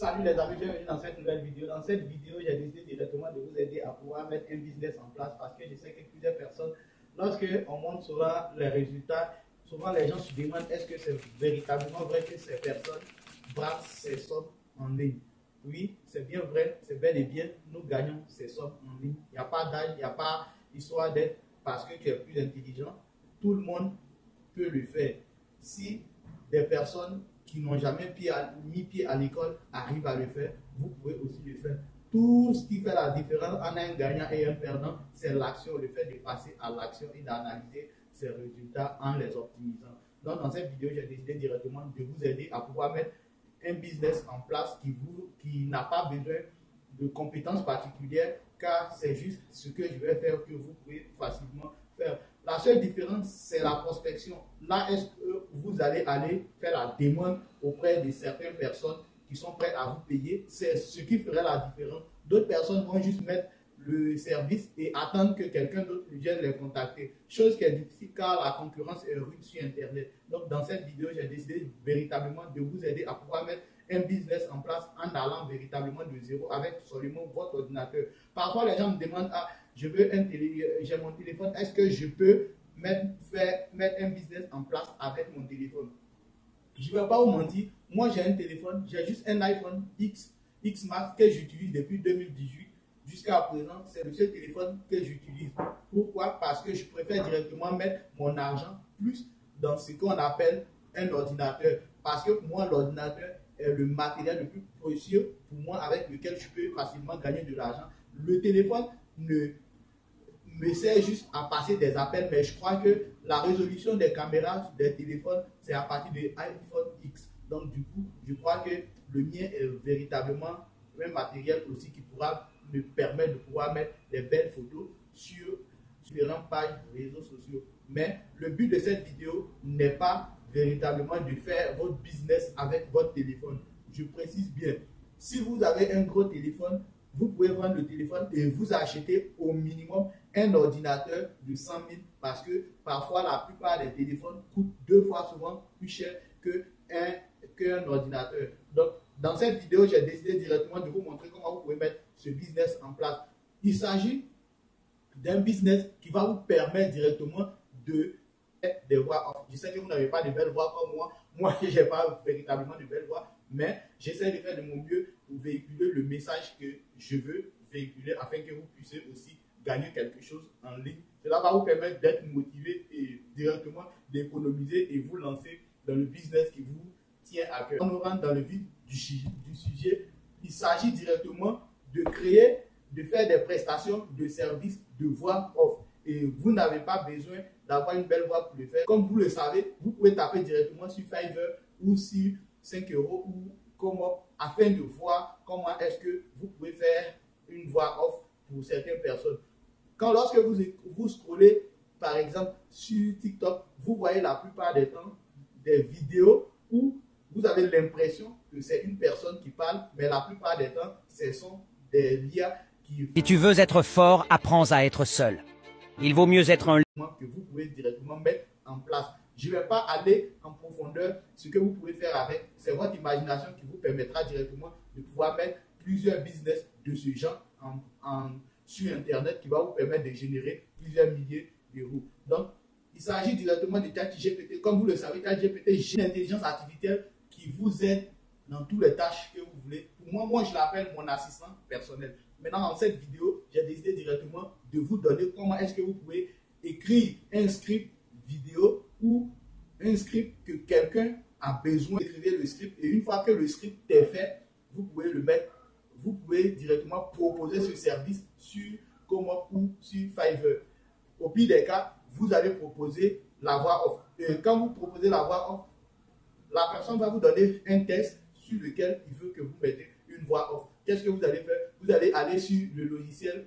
Salut les amis, bienvenue dans cette nouvelle vidéo. Dans cette vidéo, j'ai décidé directement de vous aider à pouvoir mettre un business en place parce que je sais que plusieurs personnes, lorsque on montre souvent les résultats, souvent les gens se demandent est-ce que c'est véritablement vrai que ces personnes brassent ces sommes en ligne. Oui, c'est bien vrai, c'est bel et bien, nous gagnons ces sommes en ligne. Il n'y a pas d'âge, il n'y a pas histoire d'être parce que tu es plus intelligent. Tout le monde peut le faire. Si des personnes qui n'ont jamais mis pied à l'école arrivent à le faire, vous pouvez aussi le faire. Tout ce qui fait la différence en un gagnant et un perdant, c'est l'action, le fait de passer à l'action et d'analyser ses résultats en les optimisant. Donc, dans cette vidéo, j'ai décidé directement de vous aider à pouvoir mettre un business en place qui n'a pas besoin de compétences particulières, car c'est juste ce que je vais faire que vous pouvez facilement faire. La seule différence, c'est la prospection. Là, est-ce que vous allez aller faire la demande auprès de certaines personnes qui sont prêtes à vous payer? C'est ce qui ferait la différence. D'autres personnes vont juste mettre le service et attendre que quelqu'un d'autre vienne les contacter. Chose qui est difficile car la concurrence est rude sur Internet. Donc, dans cette vidéo, j'ai décidé véritablement de vous aider à pouvoir mettre un business en place en allant véritablement de zéro avec seulement votre ordinateur. Parfois, les gens me demandent, ah, j'ai mon téléphone, est-ce que je peux mettre un business en place avec mon téléphone? Je ne vais pas vous mentir, moi j'ai un téléphone, j'ai juste un iPhone X Max que j'utilise depuis 2018 jusqu'à présent. C'est le seul téléphone que j'utilise. Pourquoi? Parce que je préfère directement mettre mon argent plus dans ce qu'on appelle un ordinateur. Parce que moi, l'ordinateur est le matériel le plus précieux pour moi avec lequel je peux facilement gagner de l'argent. Le téléphone me sert juste à passer des appels, mais je crois que la résolution des caméras des téléphones, c'est à partir de iPhone X. Donc du coup, je crois que le mien est véritablement un matériel aussi qui pourra me permettre de pouvoir mettre des belles photos sur différentes pages de réseaux sociaux. Mais le but de cette vidéo n'est pas véritablement de faire votre business avec votre téléphone. Je précise bien, si vous avez un gros téléphone, vous pouvez vendre le téléphone et vous acheter au minimum un ordinateur de 100 000 parce que parfois la plupart des téléphones coûtent 2 fois souvent plus cher qu'un ordinateur. Donc, dans cette vidéo, j'ai décidé directement de vous montrer comment vous pouvez mettre ce business en place. Il s'agit d'un business qui va vous permettre directement de faire des voix off. Je sais que vous n'avez pas de belles voix comme moi. Moi, je n'ai pas véritablement de belles voix, mais j'essaie de faire de mon mieux pour véhiculer le message que je veux véhiculer afin que vous puissiez aussi gagner quelque chose en ligne. Cela va vous permettre d'être motivé et directement d'économiser et vous lancer dans le business qui vous tient à cœur. On rentre dans le vif du sujet. Il s'agit directement de faire des prestations de services de voix off. Et vous n'avez pas besoin d'avoir une belle voix pour le faire. Comme vous le savez, vous pouvez taper directement sur Fiverr ou sur 5 € ou comment, afin de voir comment est-ce que vous pouvez faire une voix off pour certaines personnes. Lorsque vous scrollez, par exemple, sur TikTok, vous voyez la plupart des temps des vidéos où vous avez l'impression que c'est une personne qui parle, mais la plupart des temps, ce sont des liens qui... Si tu veux être fort, apprends à être seul. Il vaut mieux être un... que vous pouvez directement mettre en place. Je ne vais pas aller en profondeur. Ce que vous pouvez faire avec, c'est votre imagination qui vous permettra directement de pouvoir mettre plusieurs business de ce genre sur Internet qui va vous permettre de générer plusieurs milliers d'euros. Donc, il s'agit directement de ChatGPT. Comme vous le savez, ChatGPT est une intelligence artificielle qui vous aide dans toutes les tâches que vous voulez. Pour moi, je l'appelle mon assistant personnel. Maintenant, dans cette vidéo, j'ai décidé directement de vous donner comment est-ce que vous pouvez écrire un script vidéo ou un script que quelqu'un a besoin d'écrire le script. Et une fois que le script est fait, vous pouvez le mettre. Vous pouvez directement proposer ce service sur Como ou sur Fiverr. Au pire des cas, vous allez proposer la voix off. Et quand vous proposez la voix off, la personne va vous donner un texte sur lequel il veut que vous mettez une voix off. Qu'est-ce que vous allez faire? Vous allez aller sur le logiciel,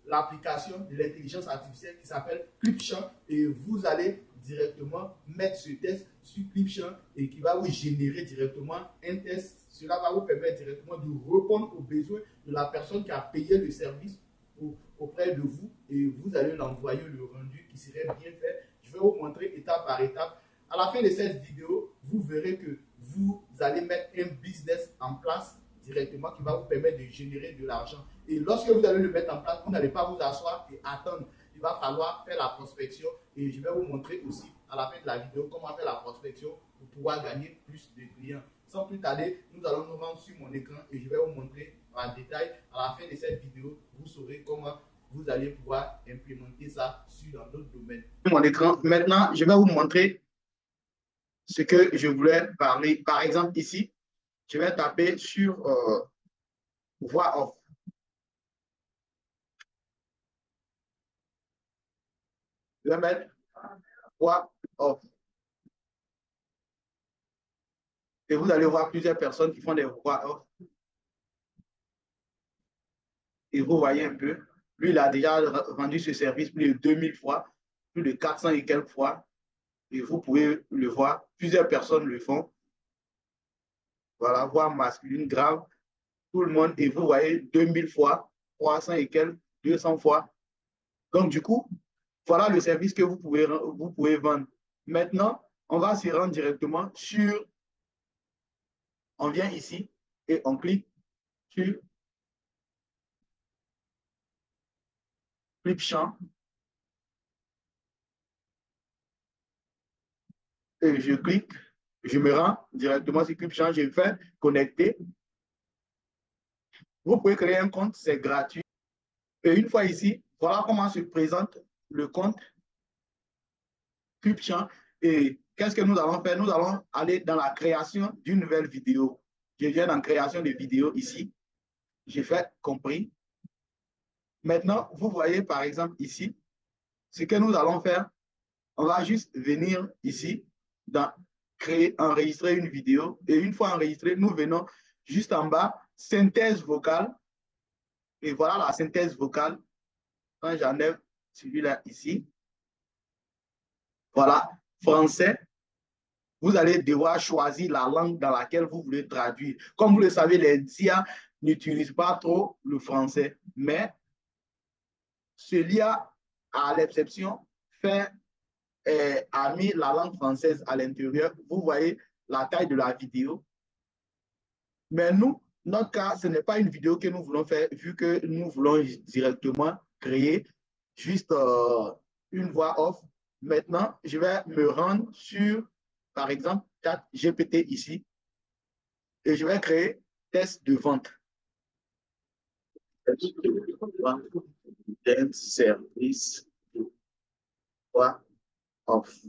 l'application de l'intelligence artificielle qui s'appelle Clipchamp et vous allez directement mettre ce texte sur Clipchamp et qui va vous générer directement un texte. Cela va vous permettre directement de répondre aux besoins de la personne qui a payé le service auprès de vous et vous allez l'envoyer le rendu qui serait bien fait. Je vais vous montrer étape par étape. À la fin de cette vidéo, vous verrez que vous allez mettre un business en place directement qui va vous permettre de générer de l'argent. Et lorsque vous allez le mettre en place, vous n'allez pas vous asseoir et attendre. Il va falloir faire la prospection et je vais vous montrer aussi à la fin de la vidéo comment faire la prospection pour pouvoir gagner plus de clients. Sans plus tarder, nous allons nous rendre sur mon écran et je vais vous montrer en détail. À la fin de cette vidéo, vous saurez comment vous allez pouvoir implémenter ça dans d'autres domaines. Mon écran. Maintenant, je vais vous montrer ce que je voulais parler. Par exemple, ici, je vais taper sur voix off. Je vais mettre voix off. Et vous allez voir plusieurs personnes qui font des voix off. Et vous voyez un peu, lui, il a déjà vendu ce service plus de 2000 fois, plus de 400 et quelques fois. Et vous pouvez le voir, plusieurs personnes le font. Voilà, voix masculine grave, tout le monde. Et vous voyez 2000 fois, 300 et quelques, 200 fois. Donc, du coup, voilà le service que vous pouvez vendre. Maintenant, on va s'y rendre directement sur, on vient ici et on clique sur Clipchamp. Et je clique, je me rends directement sur Clipchamp, je fais connecter. Vous pouvez créer un compte, c'est gratuit. Et une fois ici, voilà comment se présente le compte Clipchamp. Et qu'est-ce que nous allons faire? Nous allons aller dans la création d'une nouvelle vidéo. Je viens dans création de vidéo ici. J'ai fait compris. Maintenant, vous voyez par exemple ici, ce que nous allons faire, on va juste venir ici, dans créer, enregistrer une vidéo. Et une fois enregistré, nous venons juste en bas, synthèse vocale. Et voilà la synthèse vocale. Quand j'enlève celui-là ici, voilà, français, vous allez devoir choisir la langue dans laquelle vous voulez traduire. Comme vous le savez, les IA n'utilisent pas trop le français, mais ce l'IA, à l'exception, a mis la langue française à l'intérieur. Vous voyez la taille de la vidéo. Mais nous, notre cas, ce n'est pas une vidéo que nous voulons faire, vu que nous voulons directement créer juste une voix off. Maintenant, je vais me rendre sur, par exemple, ChatGPT ici, et je vais créer test de vente. Test de vente d'un service de voix off.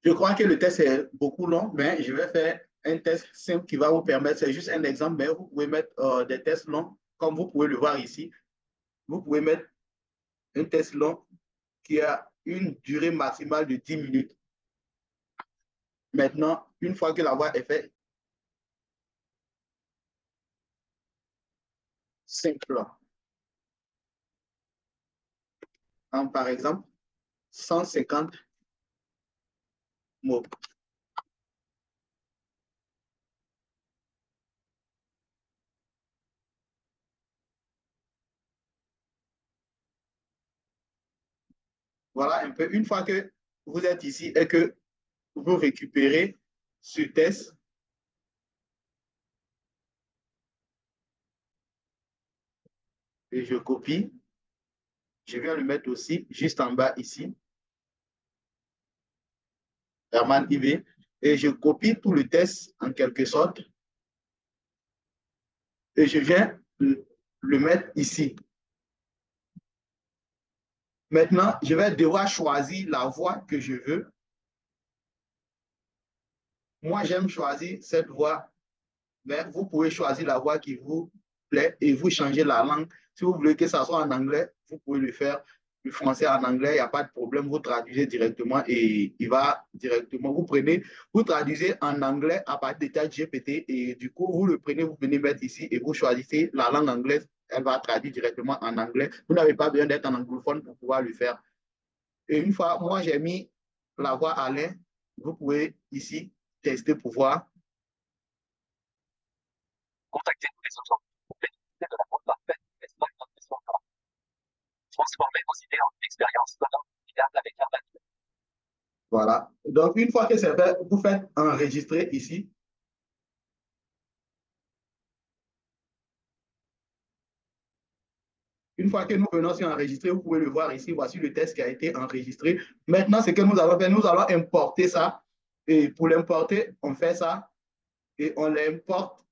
Je crois que le test est beaucoup long, mais je vais faire un test simple qui va vous permettre, c'est juste un exemple, mais vous pouvez mettre des tests longs, comme vous pouvez le voir ici. Vous pouvez mettre un test long qui a une durée maximale de 10 minutes. Maintenant, une fois que la voix est faite, simple. Par exemple, 150 mots. Voilà un peu. Une fois que vous êtes ici et que vous récupérez ce test, et je copie, je viens le mettre aussi juste en bas ici. Herman IV, et je copie tout le test en quelque sorte et je viens le mettre ici. Maintenant, je vais devoir choisir la voix que je veux. Moi, j'aime choisir cette voix, mais vous pouvez choisir la voix qui vous plaît et vous changez la langue. Si vous voulez que ça soit en anglais, vous pouvez le faire. Le français en anglais, il n'y a pas de problème, vous traduisez directement et il va directement. Vous traduisez en anglais à partir de ChatGPT et du coup, vous le prenez, vous venez mettre ici et vous choisissez la langue anglaise, elle va traduire directement en anglais. Vous n'avez pas besoin d'être en anglophone pour pouvoir le faire. Et une fois, moi, j'ai mis la voix à l'air, vous pouvez ici tester pour voir. Contactez tous les agents. De la voix parfaite. Transformez vos idées en une expérience inoubliable avec un papier. Voilà. Donc, une fois que c'est fait, vous faites enregistrer ici. Une fois que nous venons sur enregistrer, vous pouvez le voir ici. Voici le test qui a été enregistré. Maintenant, ce que nous allons faire, nous allons importer ça. Et pour l'importer, on fait ça et on l'importe.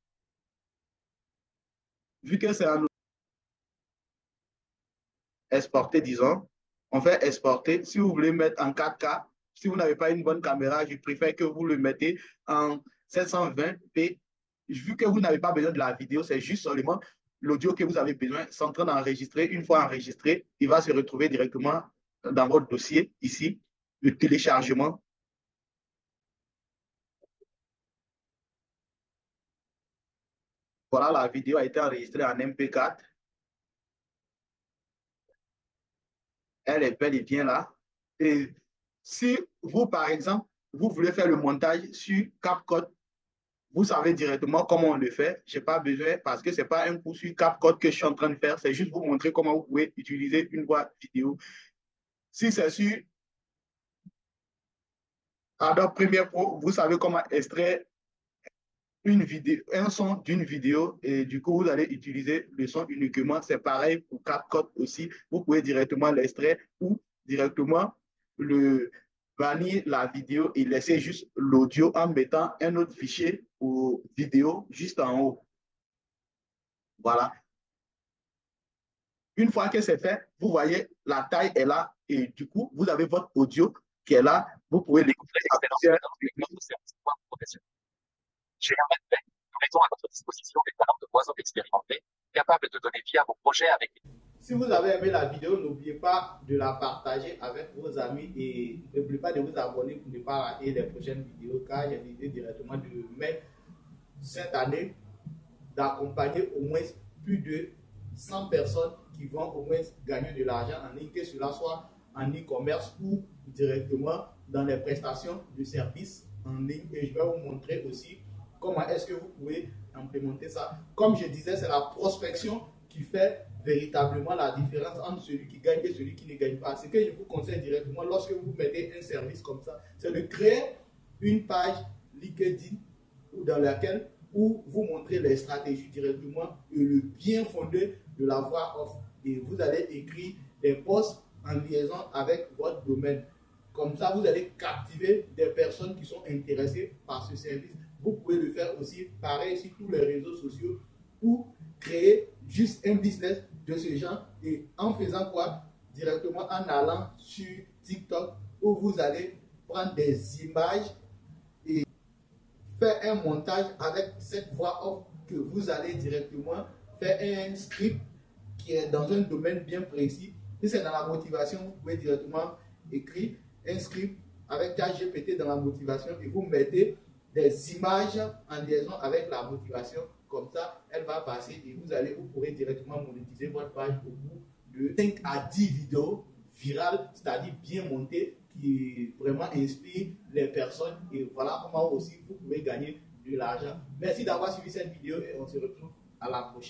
Vu que c'est un exporter, disons, on fait exporter. Si vous voulez mettre en 4K, si vous n'avez pas une bonne caméra, je préfère que vous le mettez en 720p. Vu que vous n'avez pas besoin de la vidéo, c'est juste seulement l'audio que vous avez besoin. C'est en train d'enregistrer. Une fois enregistré, il va se retrouver directement dans votre dossier, ici, le téléchargement. Voilà, la vidéo a été enregistrée en MP4. Elle est bel et bien là. Et si vous, par exemple, vous voulez faire le montage sur CapCut, vous savez directement comment on le fait. Je n'ai pas besoin, parce que ce n'est pas un cours sur CapCut que je suis en train de faire, c'est juste vous montrer comment vous pouvez utiliser une voix vidéo. Si c'est sur Adobe Premiere Pro, vous savez comment extraire une vidéo, un son d'une vidéo, et du coup, vous allez utiliser le son uniquement. C'est pareil pour CapCut aussi. Vous pouvez directement l'extraire ou directement le bannir la vidéo et laisser juste l'audio en mettant un autre fichier ou vidéo juste en haut. Voilà. Une fois que c'est fait, vous voyez, la taille est là et du coup, vous avez votre audio qui est là. Vous pouvez l'écouter à plusieurs. J'ai un manuel. Nous mettons à votre disposition des talents de oiseaux expérimentés, capables de donner vie à vos projets avec. Si vous avez aimé la vidéo, n'oubliez pas de la partager avec vos amis et n'oubliez pas de vous abonner pour ne pas rater les prochaines vidéos, car j'ai l'idée directement de mettre cette année d'accompagner au moins plus de 100 personnes qui vont au moins gagner de l'argent en ligne, que cela soit en e-commerce ou directement dans les prestations de services en ligne. Et je vais vous montrer aussi comment est-ce que vous pouvez implémenter ça. Comme je disais, c'est la prospection qui fait véritablement la différence entre celui qui gagne et celui qui ne gagne pas. Ce que je vous conseille directement lorsque vous mettez un service comme ça, c'est de créer une page LinkedIn ou dans laquelle où vous montrez les stratégies directement et le bien fondé de la voix off. Et vous allez écrire des posts en liaison avec votre domaine. Comme ça, vous allez captiver des personnes qui sont intéressées par ce service. Vous pouvez le faire aussi pareil sur tous les réseaux sociaux pour créer juste un business de ce genre. Et en faisant quoi? Directement en allant sur TikTok où vous allez prendre des images et faire un montage avec cette voix off que vous allez directement faire un script qui est dans un domaine bien précis. Si c'est dans la motivation, vous pouvez directement écrire un script avec ChatGPT dans la motivation et vous mettez des images en liaison avec la motivation. Comme ça, elle va passer et vous pourrez directement monétiser votre page au bout de 5 à 10 vidéos virales, c'est-à-dire bien montées, qui vraiment inspirent les personnes. Et voilà comment aussi vous pouvez gagner de l'argent. Merci d'avoir suivi cette vidéo et on se retrouve à la prochaine.